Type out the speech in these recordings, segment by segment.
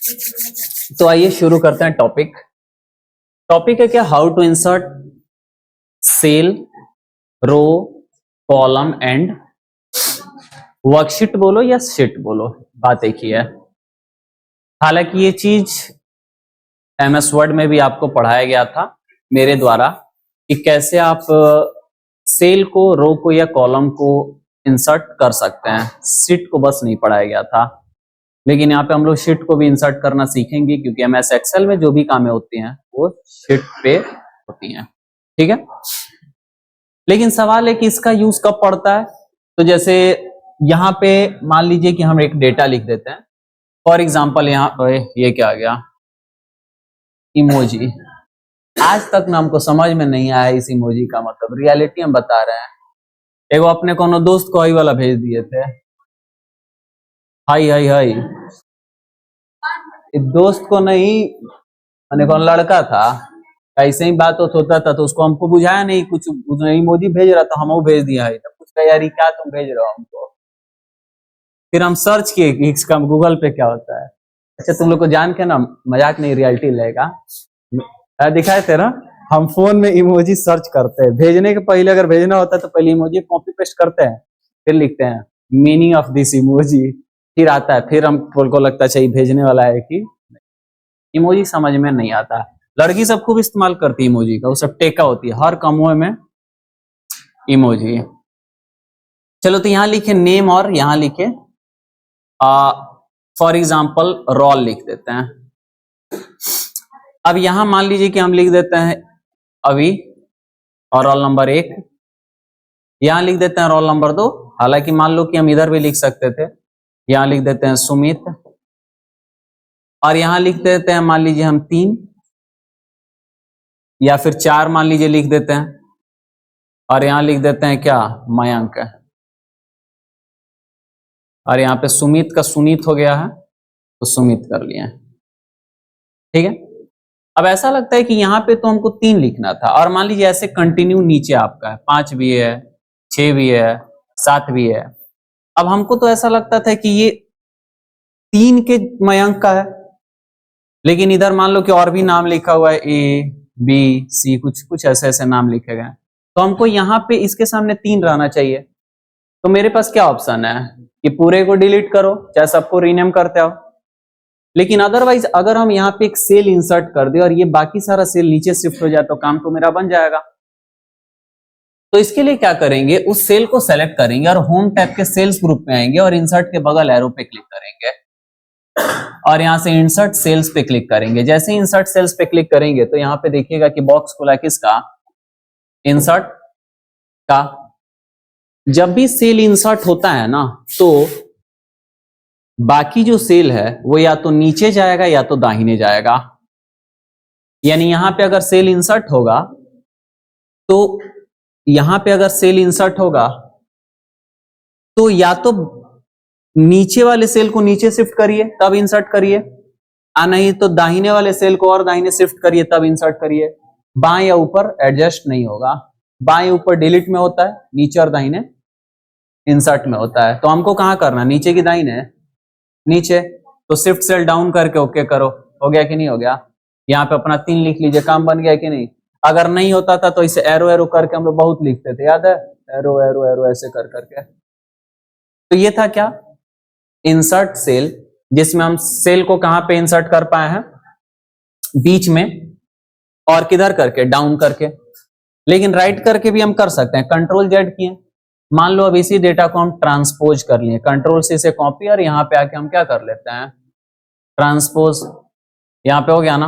तो आइए शुरू करते हैं टॉपिक। टॉपिक है क्या, how to insert cell, row, column and worksheet बोलो या शीट बोलो, बात एक ही है। हालांकि ये चीज एमएस वर्ड में भी आपको पढ़ाया गया था मेरे द्वारा कि कैसे आप सेल को, रो को या कॉलम को इंसर्ट कर सकते हैं। शीट को बस नहीं पढ़ाया गया था, लेकिन यहाँ पे हम लोग शीट को भी इंसर्ट करना सीखेंगे क्योंकि एमएस एक्सेल में जो भी कामें होती हैं वो शीट पे होती हैं। ठीक है, लेकिन सवाल है कि इसका यूज कब पड़ता है। तो जैसे यहाँ पे मान लीजिए कि हम एक डेटा लिख देते हैं, फॉर एग्जाम्पल यहाँ पे ये क्या आ गया, इमोजी। आज तक ना हमको समझ में नहीं आया इस इमोजी का मतलब, रियलिटी हम बता रहे हैं। एगो अपने कोनो दोस्त को हाई वाला भेज दिए थे, हाई हाई हाई, दोस्त को नहीं, मैंने कौन लड़का था, ऐसे ही बात होता था तो उसको हमको बुझाया नहीं कुछ, इमोजी भेज रहा था, हम वो भेज दिया है। तब पूछा यार क्या तुम भेज रहे हो हमको, फिर हम सर्च किए कि इसका गूगल पे क्या होता है। अच्छा तुम लोग को जान के ना मजाक नहीं, रियलिटी लगेगा, दिखाए थे ना, हम फोन में इमोजी सर्च करते हैं, भेजने के पहले अगर भेजना होता है तो पहले इमोजी कॉपी पेस्ट करते हैं, फिर लिखते हैं मीनिंग ऑफ दिस इमोजी, फिर आता है, फिर हमको लगता है चाहिए भेजने वाला है कि इमोजी समझ में नहीं आता। लड़की सब खूब इस्तेमाल करती है इमोजी का, वो सब टेका होती है हर कमों में इमोजी। चलो तो यहाँ लिखे नेम और यहाँ लिखे फॉर एग्जाम्पल रोल लिख देते हैं। अब यहां मान लीजिए कि हम लिख देते हैं अभी और रोल नंबर 1, यहां लिख देते हैं रोल नंबर 2। हालांकि मान लो कि हम इधर भी लिख सकते थे, यहां लिख देते हैं सुमित, और यहां लिख देते हैं मान लीजिए हम 3 या फिर 4 मान लीजिए लिख देते हैं, और यहां लिख देते हैं क्या, मयंक, और यहाँ पे सुमित का सुनीत हो गया है तो सुमित कर लिया। ठीक है, अब ऐसा लगता है कि यहाँ पे तो हमको 3 लिखना था, और मान लीजिए ऐसे कंटिन्यू नीचे आपका है 5 भी है, 6 भी है, 7 भी है। अब हमको तो ऐसा लगता था कि ये 3 के मयंक का है, लेकिन इधर मान लो कि और भी नाम लिखा हुआ है, ए बी सी, कुछ कुछ ऐसे ऐसे नाम लिखे गए, तो हमको यहाँ पे इसके सामने 3 रहना चाहिए। तो मेरे पास क्या ऑप्शन है कि पूरे को डिलीट करो, चाहे सबको रीनेम करते हो, लेकिन अदरवाइज अगर हम यहाँ पे एक सेल इंसर्ट कर दे और ये बाकी सारा सेल नीचे शिफ्ट हो जाए तो काम तो मेरा बन जाएगा। तो इसके लिए क्या करेंगे, उस सेल को सेलेक्ट करेंगे और होम टैब के सेल्स ग्रुप में आएंगे और इंसर्ट के बगल एरो पे क्लिक करेंगे और यहां से इंसर्ट सेल्स पे क्लिक करेंगे। जैसे इंसर्ट सेल्स पे क्लिक करेंगे तो यहाँ पे देखिएगा कि बॉक्स खुला किसका, इंसर्ट का। जब भी सेल इंसर्ट होता है ना तो बाकी जो सेल है वो या तो नीचे जाएगा या तो दाहिने जाएगा। यानी यहां पे अगर सेल इंसर्ट होगा तो यहां पे अगर सेल इंसर्ट होगा तो या तो नीचे वाले सेल को नीचे शिफ्ट करिए तब इंसर्ट करिए, नहीं तो दाहिने वाले सेल को और दाहिने शिफ्ट करिए तब इंसर्ट करिए। बाएं या ऊपर एडजस्ट नहीं होगा, बाएं ऊपर डिलीट में होता है, नीचे और दाहिने इंसर्ट में होता है। तो हमको कहां करना, नीचे की दाहिने, नीचे। तो शिफ्ट सेल डाउन करके ओके करो, हो गया कि नहीं हो गया। यहाँ पे अपना 3 लिख लीजिए, काम बन गया कि नहीं। अगर नहीं होता था तो इसे एरो एरो करके हम लोग बहुत लिखते थे, याद है, एरो एरो एरो ऐसे कर करके। तो ये था क्या, इंसर्ट सेल, जिसमें हम सेल को कहां पे इंसर्ट कर पाए हैं, बीच में, और किधर करके, डाउन करके। लेकिन राइट करके भी हम कर सकते हैं, कंट्रोल जेड किए। मान लो अब इसी डेटा को हम ट्रांसपोज कर लिए, कंट्रोल से इसे कॉपी, और यहाँ पे आके हम क्या कर लेते हैं, ट्रांसपोज। यहाँ पे हो गया ना।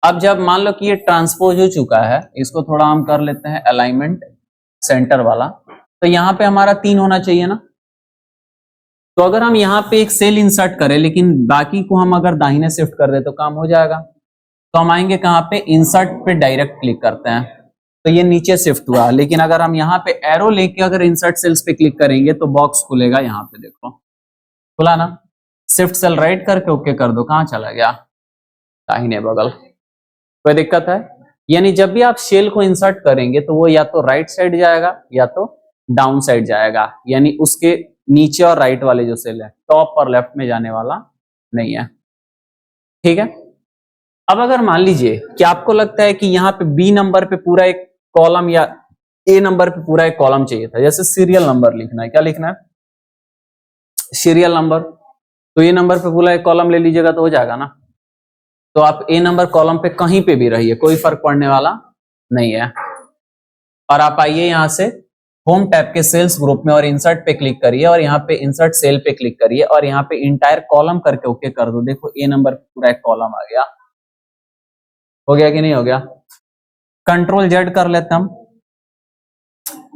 अब जब मान लो कि ये ट्रांसपोज हो चुका है, इसको थोड़ा हम कर लेते हैं अलाइनमेंट सेंटर वाला, तो यहाँ पे हमारा 3 होना चाहिए ना। तो अगर हम यहाँ पे एक सेल इंसर्ट करें लेकिन बाकी को हम अगर दाहिने शिफ्ट कर दे तो काम हो जाएगा। तो हम आएंगे कहाँ पे, इंसर्ट पे डायरेक्ट क्लिक करते हैं, तो ये नीचे शिफ्ट हुआ। लेकिन अगर हम यहाँ पे एरो लेके अगर इंसर्ट सेल्स पे क्लिक करेंगे तो बॉक्स खुलेगा, यहाँ पे देखो खुला ना। शिफ्ट सेल राइट करके ओके कर दो, कहाँ चला गया, दाहिने बगल। कोई दिक्कत है, यानी जब भी आप सेल को इंसर्ट करेंगे तो वो या तो राइट साइड जाएगा या तो डाउन साइड जाएगा, यानी उसके नीचे और राइट वाले जो सेल है टॉप और लेफ्ट में जाने वाला नहीं है। ठीक है। अब अगर मान लीजिए कि आपको लगता है कि यहाँ पे बी नंबर पे पूरा एक कॉलम या ए नंबर पे पूरा एक कॉलम चाहिए था, जैसे सीरियल नंबर लिखना है, क्या लिखना है, सीरियल नंबर, तो ये नंबर पे पूरा एक कॉलम ले लीजिएगा तो हो जाएगा ना। तो आप ए नंबर कॉलम पे कहीं पे भी रहिए, कोई फर्क पड़ने वाला नहीं है। और आप आइए यहाँ से होम टैब के सेल्स ग्रुप में और इंसर्ट पे क्लिक करिए और यहाँ पे इंसर्ट सेल पे क्लिक करिए और यहाँ पे इंटायर कॉलम करके ओके कर दो। देखो ए नंबर पे पूरा एक कॉलम आ गया, हो गया कि नहीं हो गया। कंट्रोल जेड कर लेते हम।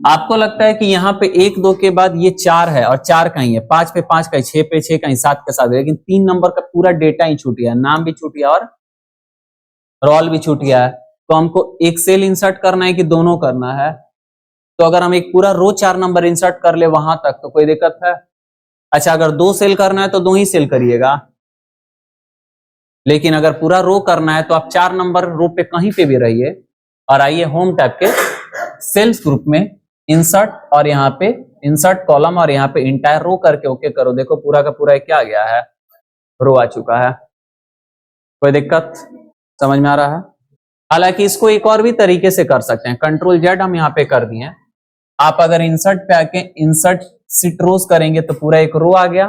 आपको लगता है कि यहाँ पे 1 2 के बाद ये 4 है और 4 कहीं है, 5 पे 5 कहीं, 6 पे 6 कहीं, 7 के 7, लेकिन 3 नंबर का पूरा डेटा ही छूट गया, नाम भी छूट गया और रोल भी छूट गया है। तो हमको एक सेल इंसर्ट करना है कि दोनों करना है? तो अगर हम एक पूरा रो 4 नंबर इंसर्ट कर ले वहां तक तो कोई दिक्कत है? अच्छा, अगर 2 सेल करना है तो 2 ही सेल करिएगा, लेकिन अगर पूरा रो करना है तो आप 4 नंबर रो पे कहीं पे भी रहिए और आइए होम टैब के सेल्स ग्रुप में इंसर्ट और यहाँ पे इंसर्ट कॉलम और यहाँ पे इंटायर रो करके ओके करो। देखो पूरा का पूरा क्या आ गया है, रो आ चुका है। कोई दिक्कत समझ में आ रहा है? हालांकि इसको एक और भी तरीके से कर सकते हैं। कंट्रोल जेड हम यहाँ पे कर दिए। आप अगर इंसर्ट पे आके इंसर्ट सीट रोज करेंगे तो पूरा एक रो आ गया,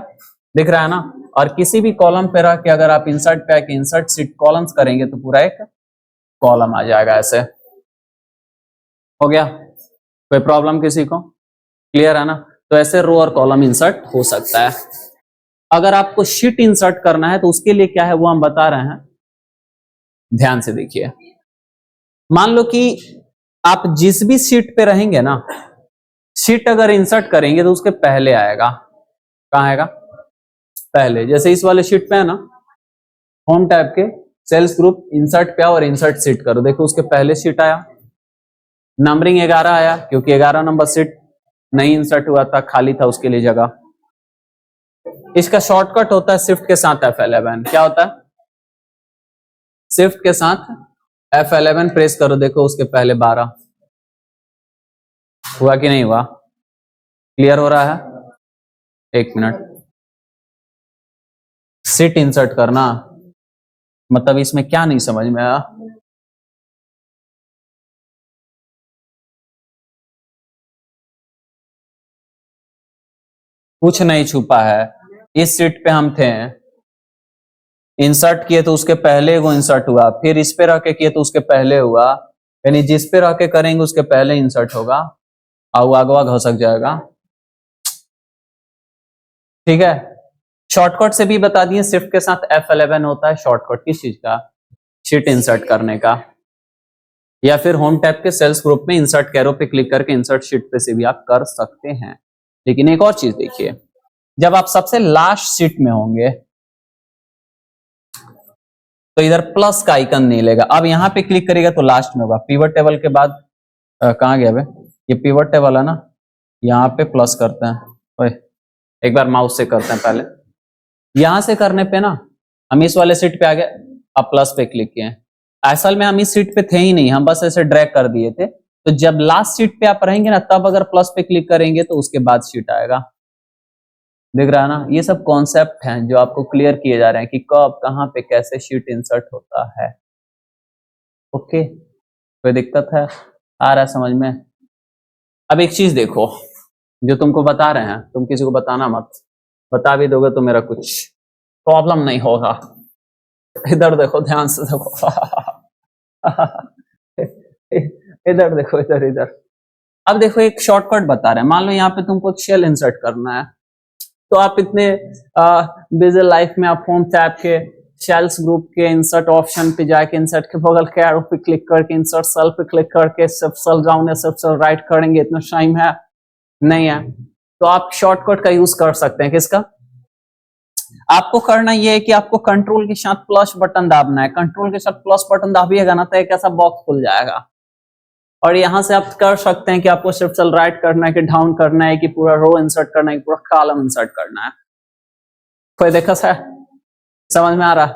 दिख रहा है ना। और किसी भी कॉलम पे रह के अगर आप इंसर्ट पे आके इंसर्ट सीट कॉलम्स करेंगे तो पूरा एक कॉलम आ जाएगा। ऐसे हो गया? कोई प्रॉब्लम किसी को? क्लियर है ना? तो ऐसे रो और कॉलम इंसर्ट हो सकता है। अगर आपको शीट इंसर्ट करना है तो उसके लिए क्या है वो हम बता रहे हैं, ध्यान से देखिए। मान लो कि आप जिस भी शीट पे रहेंगे ना, शीट अगर इंसर्ट करेंगे तो उसके पहले आएगा। कहां आएगा? पहले। जैसे इस वाले शीट पे है ना, होम टैब के सेल्स ग्रुप इंसर्ट पे आओ और इंसर्ट शीट करो। देखो उसके पहले शीट आया, नंबरिंग 11 आया क्योंकि 11 नंबर शीट नहीं इंसर्ट हुआ था, खाली था उसके लिए जगह। इसका शॉर्टकट होता है शिफ्ट के साथ F11। क्या होता है? शिफ्ट के साथ F11 प्रेस करो। देखो उसके पहले 12 हुआ कि नहीं हुआ? क्लियर हो रहा है? एक मिनट। सीट इंसर्ट करना मतलब इसमें क्या नहीं समझ में आया? कुछ नहीं छुपा है। इस सीट पे हम थे, इंसर्ट किए तो उसके पहले वो इंसर्ट हुआ, फिर इस पे रह के किए तो उसके पहले हुआ, यानी जिस पे रह के करेंगे उसके पहले इंसर्ट होगा और आगवा घसक जाएगा। ठीक है? शॉर्टकट से भी बता दिए, शिफ्ट के साथ F11 होता है शॉर्टकट किस चीज का? शीट इंसर्ट करने का। या फिर होम टैब के सेल्स ग्रुप में इंसर्ट कैरो पे क्लिक करके इंसर्ट शीट पे से भी आप कर सकते हैं। लेकिन एक और चीज देखिए, जब आप सबसे लास्ट शीट में होंगे तो इधर प्लस का आइकन नहीं लेगा। अब यहां पे क्लिक करेगा तो लास्ट में होगा। पिवट टेबल के बाद कहां गया बे? ये पिवट टेबल है ना, यहाँ पे प्लस करते हैं। ओए, एक बार माउस से करते हैं पहले। यहां से करने पे ना हम इस वाले सीट पे आ गए, अब प्लस पे क्लिक किए। असल में हम इस सीट पे थे ही नहीं, हम बस ऐसे ड्रैग कर दिए थे। तो जब लास्ट सीट पे आप रहेंगे ना, तब अगर प्लस पे क्लिक करेंगे तो उसके बाद सीट आएगा। दिख रहा है ना? ये सब कॉन्सेप्ट हैं जो आपको क्लियर किए जा रहे हैं कि कब कहां पे कैसे शीट इंसर्ट होता है। ओके, कोई दिक्कत है? आ रहा है समझ में? अब एक चीज देखो, जो तुमको बता रहे हैं तुम किसी को बताना मत, बता भी दोगे तो मेरा कुछ प्रॉब्लम नहीं होगा। इधर देखो, ध्यान से देखो। इधर देखो, इधर इधर। अब देखो एक शॉर्टकट बता रहे हैं। मान लो यहाँ पे तुमको एक शेल इंसर्ट करना है, तो आप इतने बिजी लाइफ में आप होम टैब के शेल्स ग्रुप के इंसर्ट ऑप्शन पे जाके इंसर्ट के बगल के एरो पे क्लिक करके इंसर्ट सेल पे क्लिक करके सब सेल डाउन या सब सेल राइट करेंगे, इतना टाइम है नहीं है। तो आप शॉर्टकट का यूज कर सकते हैं। किसका? आपको करना यह है कि आपको कंट्रोल के साथ प्लस बटन दाबना है। कंट्रोल के साथ प्लस बटन दाबिएगा ना तो एक ऐसा बॉक्स खुल जाएगा और यहां से आप कर सकते हैं कि आपको सिर्फ सेल राइट करना है कि डाउन करना है कि पूरा रो इंसर्ट करना है कि पूरा कॉलम इंसर्ट करना है। कोई दिक्कत है? समझ में आ रहा है?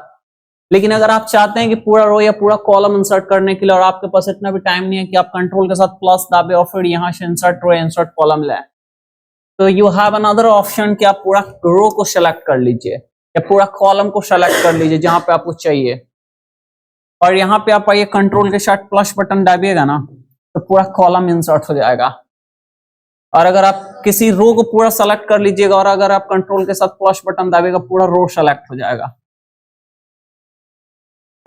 लेकिन अगर आप चाहते हैं कि पूरा रो या पूरा कॉलम इंसर्ट करने के लिए और आपके पास इतना भी टाइम नहीं है कि आप कंट्रोल के साथ प्लस दाबे और फिर यहां से इंसर्ट रो इंसर्ट कॉलम लें, तो यू हैव अनदर ऑप्शन कि आप पूरा रो को सिलेक्ट कर लीजिए। या पूरा कॉलम को सेलेक्ट कर लीजिए जहां पे आपको चाहिए, और यहाँ पे आप आइए कंट्रोल के साथ प्लस बटन दाबिएगा ना तो पूरा कॉलम इंसर्ट हो जाएगा। और अगर आप किसी रो को पूरा सेलेक्ट कर लीजिएगा और अगर आप कंट्रोल के साथ प्लस बटन दाबिएगा पूरा रो सेलेक्ट हो जाएगा।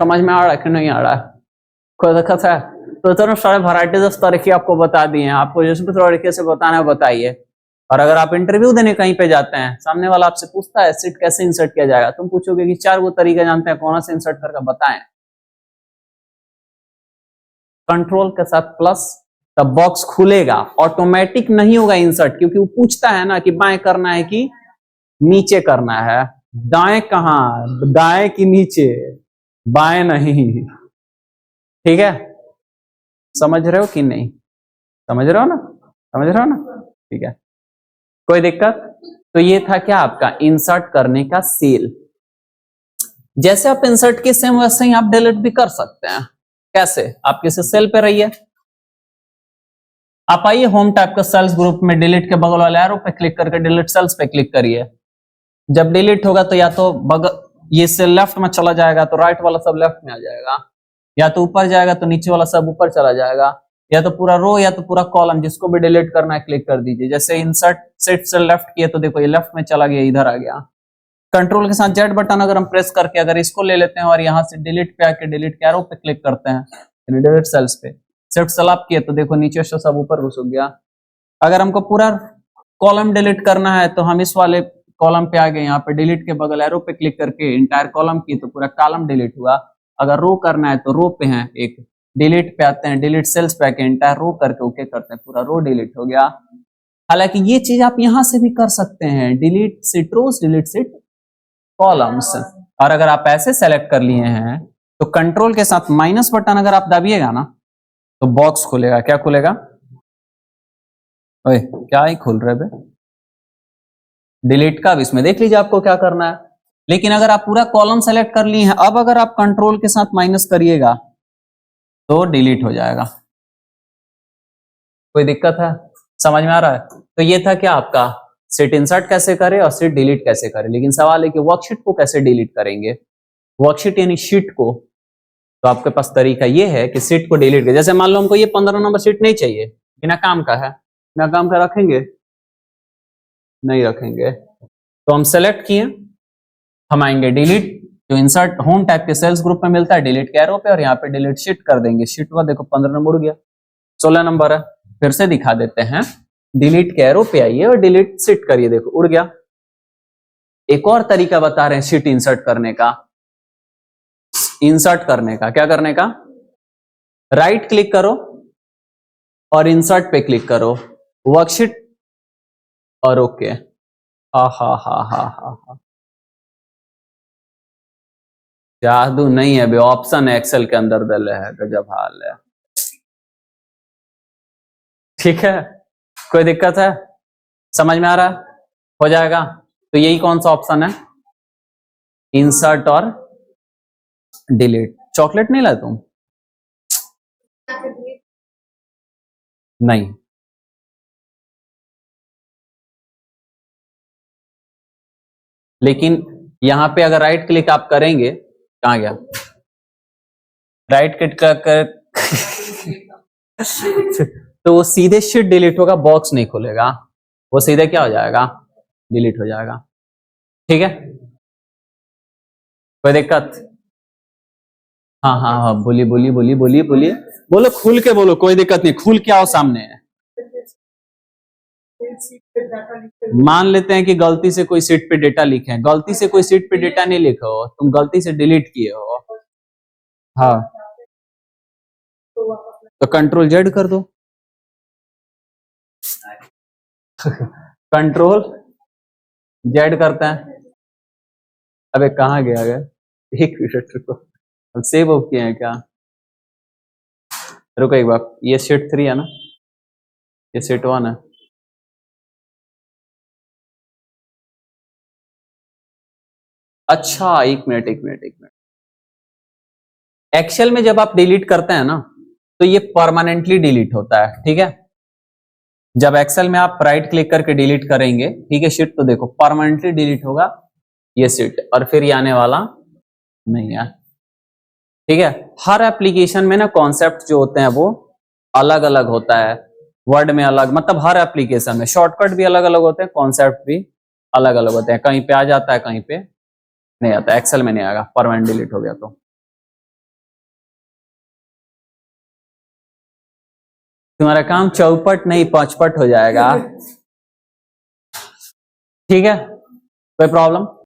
समझ में आ रहा है कि नहीं आ रहा है? कोई दिक्कत है? तो इतने सारे वैरायटीज ऑफ तरीके आपको बता दिए हैं, आपको जिस भी तरीके से बताना है बताइए। और अगर आप इंटरव्यू देने कहीं पे जाते हैं, सामने वाला आपसे पूछता है सीट कैसे इंसर्ट किया जाएगा, तुम पूछोगे कि 4 वो तरीके जानते हैं, कौन से इंसर्ट करके बताएं। कंट्रोल के साथ प्लस, तब बॉक्स खुलेगा, ऑटोमेटिक नहीं होगा इंसर्ट, क्योंकि वो पूछता है ना कि बाएं करना है कि नीचे करना है। दाएं कहां, दाएं कि नीचे, बाएं नहीं। ठीक है, समझ रहे हो कि नहीं? समझ रहे हो ना? समझ रहे हो ना? ठीक है, कोई दिक्कत? तो ये था क्या आपका इंसर्ट करने का सेल। जैसे आप इंसर्ट किए सेम वैसे ही आप डिलीट भी कर सकते हैं। कैसे? आप किसी सेल पे रहिए, आप आइए होम टैब के सेल्स ग्रुप में, डिलीट के बगल वाले एरो पे क्लिक करके डिलीट सेल्स पे क्लिक करिए। जब डिलीट होगा तो या तो ये सेल लेफ्ट में चला जाएगा तो राइट वाला सब लेफ्ट में आ जाएगा, या तो ऊपर जाएगा तो नीचे वाला सब ऊपर चला जाएगा, या तो पूरा रो या तो पूरा कॉलम, जिसको भी डिलीट करना है क्लिक कर दीजिए। जैसे इंसर्ट सेट से लेफ्ट किए तो देखो ये लेफ्ट में चला गया, इधर आ गया। कंट्रोल के साथ जेड बटन अगर हम प्रेस करके अगर इसको ले लेते हैं और यहाँ से डिलीट पे आके डिलीट के एरो पे क्लिक करते हैं, डिलीट सेल्स पे शिफ्ट सेलेक्ट किए तो देखो नीचे से सब ऊपर घुस गया। अगर हमको पूरा कॉलम डिलीट करना है तो हम इस वाले कॉलम पे आ गए, यहाँ पे डिलीट के बगल एरो पे क्लिक करके इंटायर कॉलम की तो पूरा कॉलम डिलीट हुआ। अगर रो करना है तो रो पे हैं एक, डिलीट पे आते हैं, डिलीट सेल्स पे आके इंटायर रो करके ओके करते हैं, पूरा रो डिलीट हो गया। हालांकि ये चीज आप यहां से भी कर सकते हैं, डिलीट सीट रोज, डिलीट सीट कॉलम्स। और अगर आप ऐसे सेलेक्ट कर लिए हैं तो कंट्रोल के साथ माइनस बटन अगर आप दबिएगा ना तो बॉक्स खुलेगा। क्या खुलेगा? ओए क्या ही खुल रहे बे, डिलीट का। अब इसमें देख लीजिए आपको क्या करना है। लेकिन अगर आप पूरा कॉलम सेलेक्ट कर लिए हैं, अब अगर आप कंट्रोल के साथ माइनस करिएगा तो डिलीट हो जाएगा। कोई दिक्कत है? समझ में आ रहा है? तो ये था क्या आपका सीट इंसर्ट कैसे करें और सीट डिलीट कैसे करें। लेकिन सवाल है कि वर्कशीट को कैसे डिलीट करेंगे। वर्कशीट यानी शीट को, तो आपके पास तरीका ये है कि सीट को डिलीट करें। जैसे मान लो हमको ये 15 नंबर सीट नहीं चाहिए, बिना काम का है, बिना काम का रखेंगे? नहीं रखेंगे। तो हम सेलेक्ट किए, हम आएंगे डिलीट, जो इंसर्ट होम टाइप के सेल्स ग्रुप में मिलता है, डिलीट के एरो पे, और यहाँ पे डिलीट शीट कर देंगे। शीट हुआ देखो 15 नंबर उड़ गया, 16 नंबर है। फिर से दिखा देते हैं, डिलीट के एरो पे आइए और डिलीट शीट करिए, देखो उड़ गया। एक और तरीका बता रहे हैं शीट इंसर्ट करने का। इंसर्ट करने का क्या करने का? राइट क्लिक करो और इंसर्ट पे क्लिक करो, वर्कशीट और ओके। हा हा हा हा हा, जादू नहीं है बे, ऑप्शन एक्सेल के अंदर डले है, गजब हाल है। ठीक है, कोई दिक्कत है? समझ में आ रहा है? हो जाएगा। तो यही कौन सा ऑप्शन है? इंसर्ट और डिलीट। चॉकलेट नहीं लाए तुम? नहीं, लेकिन यहां पे अगर राइट क्लिक आप करेंगे, कहां गया राइट क्लिक कर तो वो सीधे शीट डिलीट होगा, बॉक्स नहीं खुलेगा, वो सीधे क्या हो जाएगा? डिलीट हो जाएगा। ठीक है, कोई दिक्कत? हाँ हाँ हाँ, बोलिए बोलिए बोलिए बोलिए बोलिए, बोलो खुल के बोलो, कोई दिक्कत नहीं, खुल के आओ सामने। मान लेते हैं कि गलती से कोई सीट पे डेटा लिखे हैं, गलती से कोई सीट पे डेटा नहीं लिखा हो, तुम गलती से डिलीट किए हो, हाँ, तो कंट्रोल जेड कर दो। कंट्रोल जेड करते हैं। अबे कहाँ गया गया, एक मिनट रुको, हम सेव ऑफ किए हैं क्या? रुको एक बार, ये शीट 3 है ना, ये शीट 1 है। अच्छा एक मिनट एक मिनट एक मिनट, एक्सेल में जब आप डिलीट करते हैं ना तो ये परमानेंटली डिलीट होता है। ठीक है, जब एक्सेल में आप राइट क्लिक करके डिलीट करेंगे, ठीक है, शीट, तो देखो परमानेंटली डिलीट होगा। ये सीट, और फिर ये आने वाला नहीं है। ठीक है, हर एप्लीकेशन में ना कॉन्सेप्ट जो होते हैं वो अलग अलग होता है, वर्ड में अलग, मतलब हर एप्लीकेशन में शॉर्टकट भी अलग अलग होते हैं, कॉन्सेप्ट भी अलग अलग होते हैं, कहीं पे आ जाता है कहीं पे नहीं आता। एक्सेल में नहीं आएगा, परमानेंट डिलीट हो गया तो। तुम्हारा काम चौपट नहीं पचपट हो जाएगा। ठीक है, कोई प्रॉब्लम?